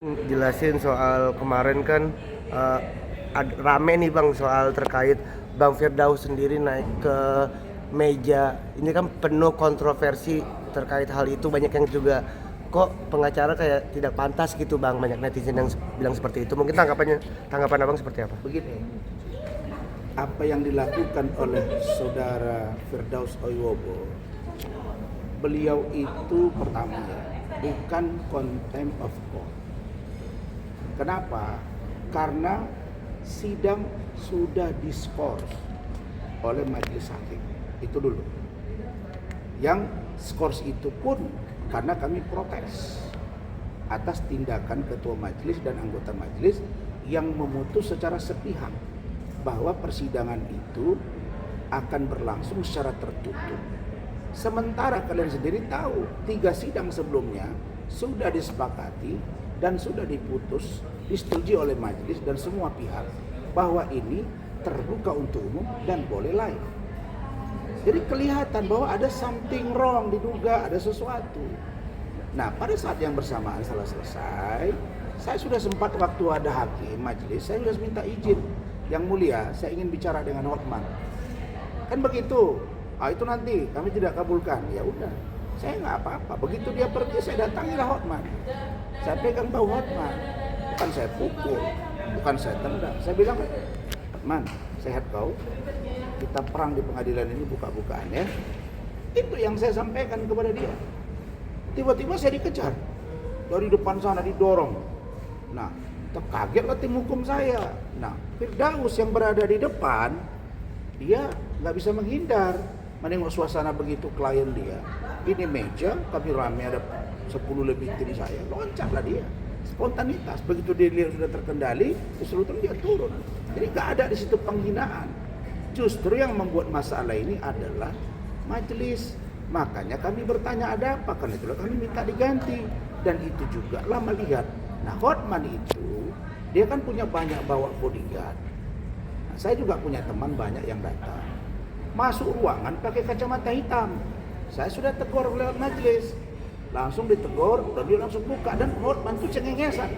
Jelasin soal kemarin kan rame nih Bang soal terkait Bang Firdaus sendiri naik ke meja. Ini kan penuh kontroversi terkait hal itu, banyak yang juga kok pengacara kayak tidak pantas gitu Bang, banyak netizen yang bilang seperti itu. Mungkin tanggapan Abang seperti apa? Begini, apa yang dilakukan oleh saudara Firdaus Oyobo, beliau itu pertama bukan contempt of court. Kenapa? Karena sidang sudah diskors oleh majelis hakim. Itu dulu. Yang skors itu pun karena kami protes atas tindakan ketua majelis dan anggota majelis yang memutus secara sepihak bahwa persidangan itu akan berlangsung secara tertutup. Sementara kalian sendiri tahu 3 sidang sebelumnya sudah disepakati dan sudah disetujui oleh majelis dan semua pihak bahwa ini terbuka untuk umum dan boleh live. Jadi kelihatan bahwa ada something wrong, diduga ada sesuatu. Nah, pada saat yang bersamaan setelah selesai, saya sudah sempat waktu ada hakim majelis, saya sudah minta izin. Yang mulia, saya ingin bicara dengan Hotman. Kan begitu. Itu nanti kami tidak kabulkan. Ya udah, saya nggak apa-apa. Begitu dia pergi, saya datangilah Hotman. Saya pegang bahu Hotman. Bukan saya pukul, bukan saya tendang. Saya bilang, Hotman, sehat kau? Kita perang di pengadilan ini buka-bukaan ya. Itu yang saya sampaikan kepada dia. Tiba-tiba saya dikejar. Dari depan sana didorong. Nah, terkagetlah tim hukum saya. Nah, Firdaus yang berada di depan, dia nggak bisa menghindar. Menengok suasana begitu klien dia. Ini meja, kami rame ada 10 lebih tim saya. Loncatlah dia. Spontanitas. Begitu dia lihat sudah terkendali, justru dia turun. Jadi nggak ada di situ penghinaan. Justru yang membuat masalah ini adalah majelis. Makanya kami bertanya ada apa, karena itulah kami minta diganti. Dan itu juga lah melihat. Nah, Hotman itu dia kan punya banyak bawa bodyguard. Nah, saya juga punya teman banyak yang datang. Masuk ruangan pakai kacamata hitam. Saya sudah tegur lewat majelis. Langsung ditegur dan dia langsung buka, dan Hotman itu cengengesan.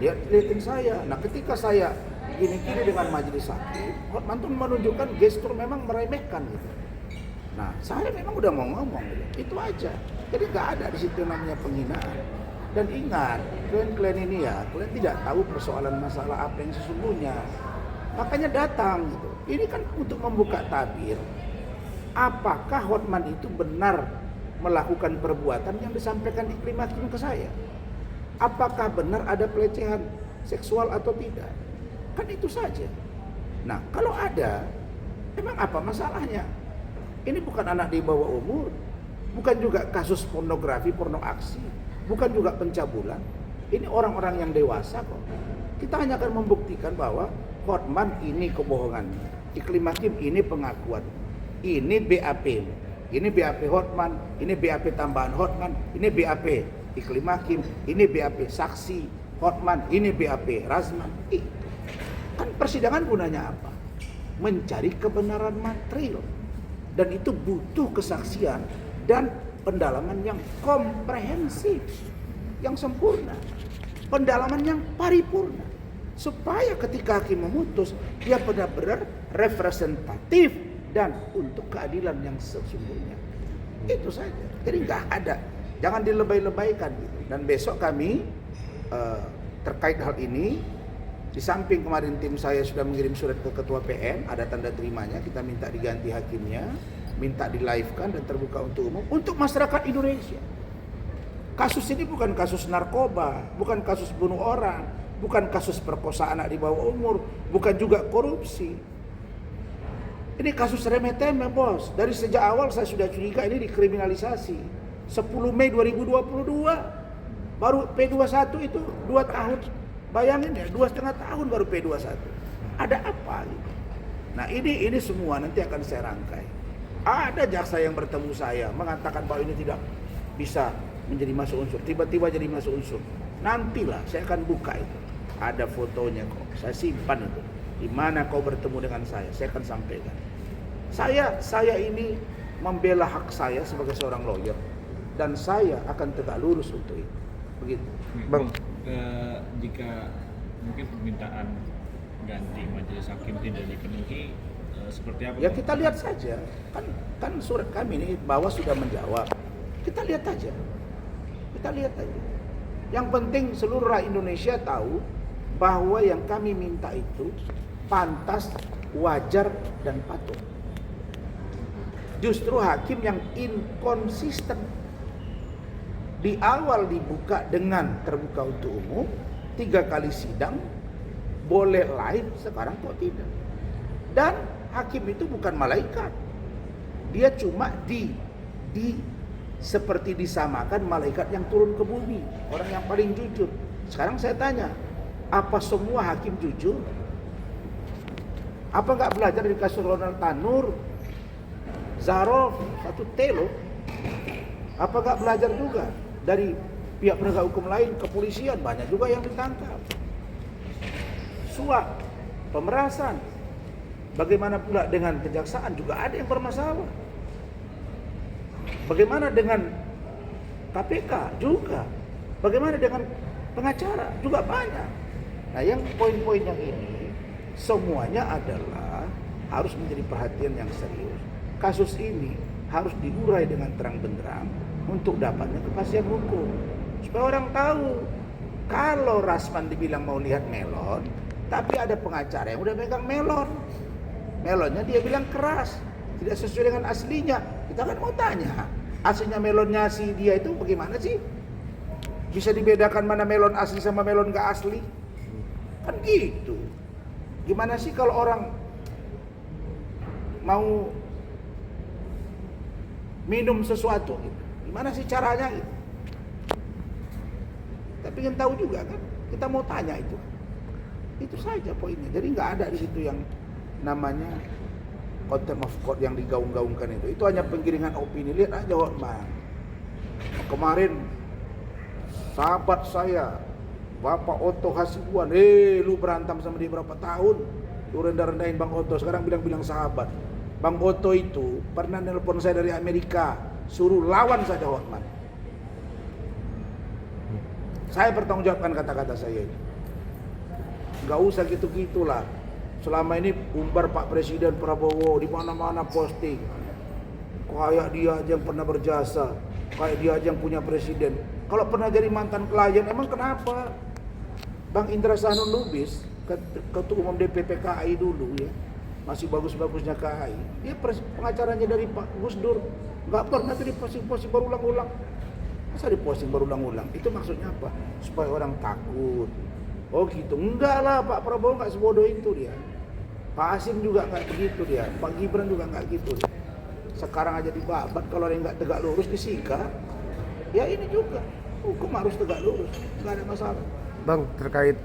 Dia liatin saya. Nah, ketika saya gini-gini dengan majelis hakim, Hotman itu menunjukkan gestur memang meremehkan gitu. Nah, saya memang udah mau ngomong gitu. Itu aja. Jadi nggak ada di situ namanya penghinaan. Dan ingat, klien-klien ini ya, kalian tidak tahu persoalan masalah apa yang sesungguhnya. Makanya datang gitu. Ini kan untuk membuka tabir. Apakah Hotman itu benar melakukan perbuatan yang disampaikan Iklim Hakim ke saya? Apakah benar ada pelecehan seksual atau tidak? Kan itu saja. Nah, kalau ada, emang apa masalahnya? Ini bukan anak di bawah umur, bukan juga kasus pornografi, porno aksi, bukan juga pencabulan. Ini orang-orang yang dewasa kok. Kita hanya akan membuktikan bahwa Hotman ini kebohongan, Iklim Hakim ini pengakuan, ini BAP, ini BAP Hotman, ini BAP tambahan Hotman, ini BAP Iklim Hakim, ini BAP saksi Hotman, ini BAP Razman. Kan persidangan gunanya apa? Mencari kebenaran material. Dan itu butuh kesaksian dan pendalaman yang komprehensif, yang sempurna, pendalaman yang paripurna, supaya ketika hakim memutus, dia benar-benar representatif dan untuk keadilan yang sesungguhnya. Itu saja. Jadi nggak ada, jangan dilebay-lebaykan gitu. Dan besok kami terkait hal ini, di samping kemarin tim saya sudah mengirim surat ke Ketua PN, ada tanda terimanya, kita minta diganti hakimnya, minta di live-kan dan terbuka untuk umum, untuk masyarakat Indonesia. Kasus ini bukan kasus narkoba, bukan kasus bunuh orang, bukan kasus perkosaan anak di bawah umur, bukan juga korupsi. Ini kasus remeh-temeh, bos. Dari sejak awal saya sudah curiga ini dikriminalisasi. 10 Mei 2022, baru P21 itu 2 tahun. Bayangin ya, 2,5 tahun baru P21. Ada apa gitu? Nah, ini semua nanti akan saya rangkai. Ada jaksa yang bertemu saya mengatakan bahwa ini tidak bisa menjadi masuk unsur. Tiba-tiba jadi masuk unsur. Nantilah saya akan buka itu. Ada fotonya kok. Saya simpan itu. Di mana kau bertemu dengan saya akan sampaikan. Saya ini membela hak saya sebagai seorang lawyer, dan saya akan tegak lurus untuk itu. Begitu. Bang. Jika mungkin permintaan ganti majelis hakim tidak dipenuhi, seperti apa? Ya Bang? kita lihat saja, kan surat kami ini bawah sudah menjawab. Kita lihat aja, kita lihat aja. Yang penting seluruh rakyat Indonesia tahu bahwa yang kami minta itu pantas, wajar, dan patut. Justru hakim yang inkonsisten di awal dibuka dengan terbuka untuk umum, 3 kali sidang, boleh live, sekarang kok tidak. Dan hakim itu bukan malaikat, dia cuma seperti disamakan malaikat yang turun ke bumi, orang yang paling jujur. Sekarang saya tanya, apa semua hakim jujur? Apa nggak belajar dari kasus Ronald Tanur, Zarof, satu telo? Apa nggak belajar juga dari pihak penegak hukum lain, kepolisian, banyak juga yang ditangkap. Suap, pemerasan. Bagaimana pula dengan kejaksaan, juga ada yang bermasalah. Bagaimana dengan KPK juga. Bagaimana dengan pengacara, juga banyak. Nah, yang poin-poin yang ini semuanya adalah harus menjadi perhatian yang serius. Kasus ini harus diurai dengan terang benderang untuk dapatnya kepastian hukum. Supaya orang tahu, kalau Rasman dibilang mau lihat melon, tapi ada pengacara yang udah megang melon. Melonnya dia bilang keras, tidak sesuai dengan aslinya. Kita kan mau tanya, aslinya melonnya si dia itu bagaimana sih? Bisa dibedakan mana melon asli sama melon gak asli? Kan gitu. Gimana sih kalau orang mau minum sesuatu gitu? Gimana sih caranya gitu? Tapi ingin tahu juga kan? Kita mau tanya itu. Itu saja poinnya. Jadi nggak ada di situ yang namanya contempt of court yang digaung-gaungkan itu. Itu hanya penggiringan opini. Lihat aja Hotman. Kemarin sahabat saya Bapak Otto Hasibuan, lu berantem sama dia berapa tahun? Lu rendah-rendahin Bang Otto, sekarang bilang-bilang sahabat. Bang Otto itu pernah nelpon saya dari Amerika, suruh lawan saja Hotman. Saya bertanggungjawabkan kata-kata saya ini. Gak usah gitu-gitulah. Selama ini umbar Pak Presiden Prabowo di mana-mana posting. Kayak dia aja yang pernah berjasa, kayak dia aja yang punya presiden. Kalau pernah jadi mantan klien, emang kenapa? Bang Indra Sanun Lubis, Ketua Umum DPP KAI dulu ya, masih bagus-bagusnya KAI. Dia pengacaranya dari Pak Gus Dur, nggak pernah tuh diposting berulang-ulang. Masa diposting berulang-ulang? Itu maksudnya apa? Supaya orang takut. Oh gitu, enggak lah, Pak Prabowo nggak sebodoh itu dia. Pak Hasim juga nggak begitu dia, Pak Gibran juga nggak gitu. Sekarang aja dibabat, kalau yang nggak tegak lurus disikat. Ya ini juga, hukum harus tegak lurus, nggak ada masalah. Bang, terkait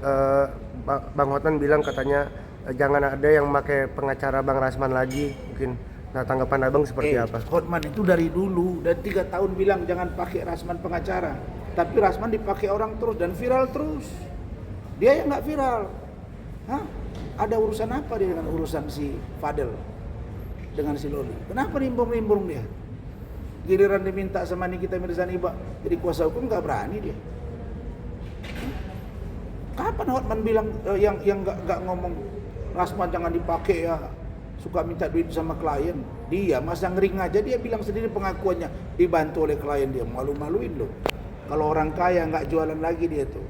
Bang Hotman bilang katanya jangan ada yang pakai pengacara Bang Rasman lagi mungkin. Nah, tanggapan Abang seperti apa? Hotman itu dari dulu dan 3 tahun bilang jangan pakai Rasman pengacara. Tapi Rasman dipakai orang terus dan viral terus. Dia yang nggak viral. Hah? Ada urusan apa dia dengan urusan si Fadel dengan si Loli? Kenapa nimbung-nimbung dia? Giliran diminta sama Nikita Mirzani jadi kuasa hukum nggak berani dia. Kapan Hotman bilang yang nggak ngomong Rasman jangan dipakai ya, suka minta duit sama klien? Dia masa ngering aja, dia bilang sendiri pengakuannya dibantu oleh klien dia, malu-maluin loh. Kalau orang kaya nggak jualan lagi dia tuh.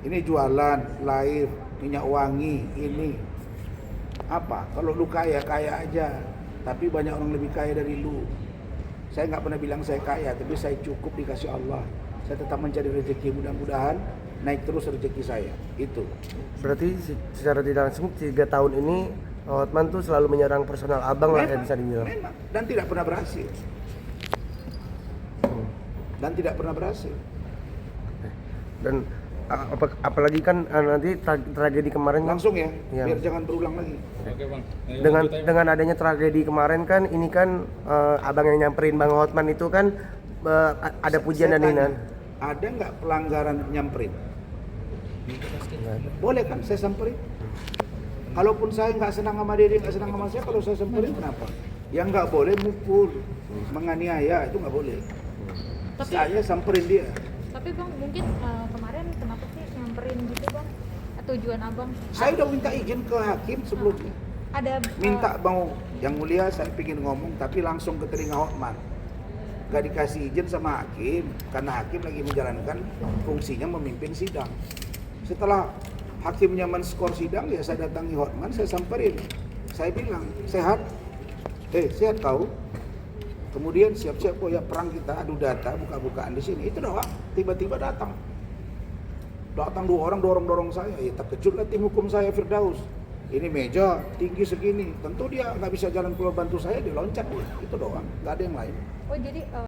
Ini jualan live minyak wangi ini apa? Kalau lu kaya aja, tapi banyak orang lebih kaya dari lu. Saya nggak pernah bilang saya kaya, tapi saya cukup dikasih Allah. Saya tetap mencari rezeki, mudah-mudahan naik terus rezeki saya. Itu. Berarti secara tidak langsung 3 tahun ini Hotman tuh selalu menyerang personal Abang lah ya bisa dibilang. Memang. Dan tidak pernah berhasil. Dan tidak pernah berhasil. Dan apalagi kan nanti tragedi kemarin kan, Langsung ya, ya. biar jangan berulang lagi. Oke Bang. dengan adanya tragedi kemarin kan ini kan Abang yang nyamperin Bang Hotman itu kan ada pujian dan hinaan. Ada nggak pelanggaran nyamperin? Boleh kan saya samperin? Kalaupun saya nggak senang sama dia nggak senang sama saya, kalau saya samperin kenapa? Yang nggak boleh mukul, menganiaya itu nggak boleh. Tapi Saya samperin dia. Bang mungkin tujuan abang? Saya udah minta izin ke hakim sebelumnya. Ada Minta mau yang mulia saya ingin ngomong tapi langsung ke telinga Hotman. Gak dikasih izin sama hakim karena hakim lagi menjalankan fungsinya memimpin sidang. Setelah hakimnya men-skor sidang ya saya datangi Hotman, saya samperin. Saya bilang, sehat? Sehat kau? Kemudian siap-siap ya perang kita adu data buka-bukaan di sini. Itu doang. Tiba-tiba datang 2 orang dorong saya. Ya terkejutlah tim hukum saya Firdaus. Ini meja tinggi segini, tentu dia nggak bisa jalan keluar bantu saya, dia loncat. Itu doang, nggak ada yang lain. oh jadi